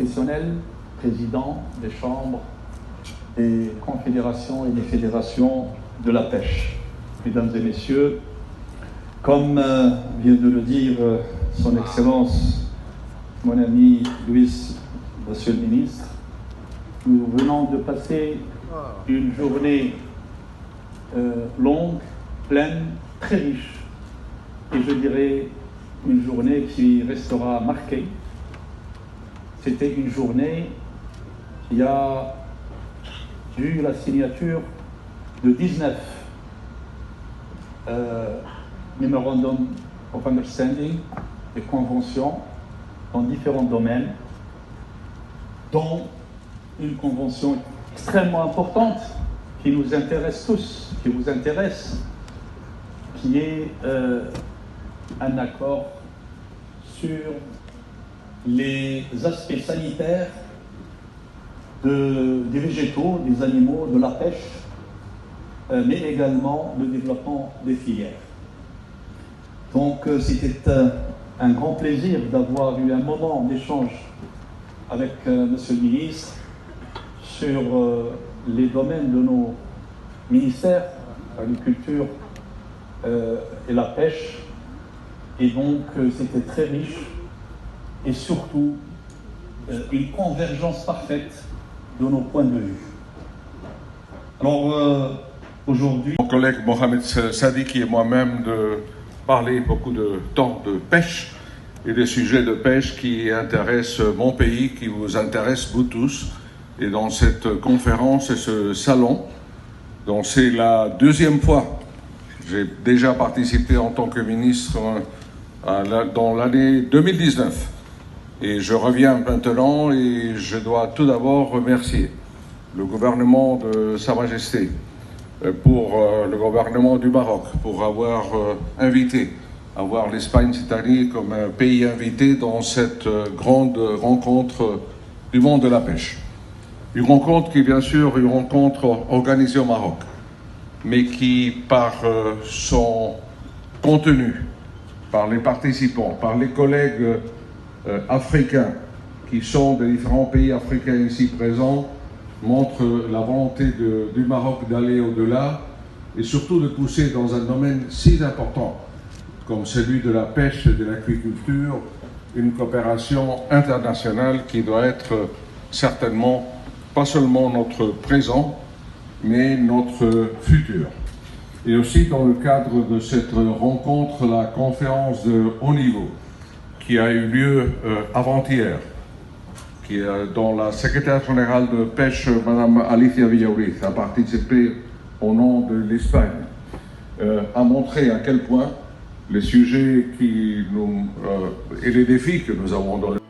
professionnels, présidents des chambres, des confédérations et des fédérations de la pêche. Mesdames et messieurs, comme vient de le dire son Excellence, mon ami Luis, Monsieur le Ministre, nous venons de passer une journée longue, pleine, très riche, et je dirais une journée qui restera marquée. C'était une journée qui a eu la signature de 19 Memorandum of Understanding, des conventions dans différents domaines, dont une convention extrêmement importante qui nous intéresse tous, qui vous intéresse, qui est un accord sur les aspects sanitaires des végétaux, des animaux, de la pêche, mais également le développement des filières. Donc c'était un grand plaisir d'avoir eu un moment d'échange avec Monsieur le Ministre sur les domaines de nos ministères, l'agriculture et la pêche. Et donc c'était très riche et surtout une convergence parfaite de nos points de vue. Alors aujourd'hui, mon collègue Mohamed Sadiki et moi-même de parler beaucoup de temps de pêche et des sujets de pêche qui intéressent mon pays, qui vous intéressent vous tous. Et dans cette conférence et ce salon, dont c'est la deuxième fois, j'ai déjà participé en tant que ministre dans l'année 2019. Et je reviens maintenant et je dois tout d'abord remercier le gouvernement de Sa Majesté, pour le gouvernement du Maroc, pour avoir avoir l'Espagne cette année comme un pays invité dans cette grande rencontre du monde de la pêche. Une rencontre qui, bien sûr, une rencontre organisée au Maroc, mais qui, par son contenu, par les participants, par les collègues africains qui sont des différents pays africains ici présents, montre la volonté du Maroc d'aller au-delà et surtout de pousser dans un domaine si important comme celui de la pêche et de l'agriculture, une coopération internationale qui doit être certainement pas seulement notre présent, mais notre futur. Et aussi dans le cadre de cette rencontre, la conférence de haut niveau qui a eu lieu avant-hier, dont la secrétaire générale de pêche, Mme Alicia Villauriz, a participé au nom de l'Espagne, a montré à quel point les sujets et les défis que nous avons dans le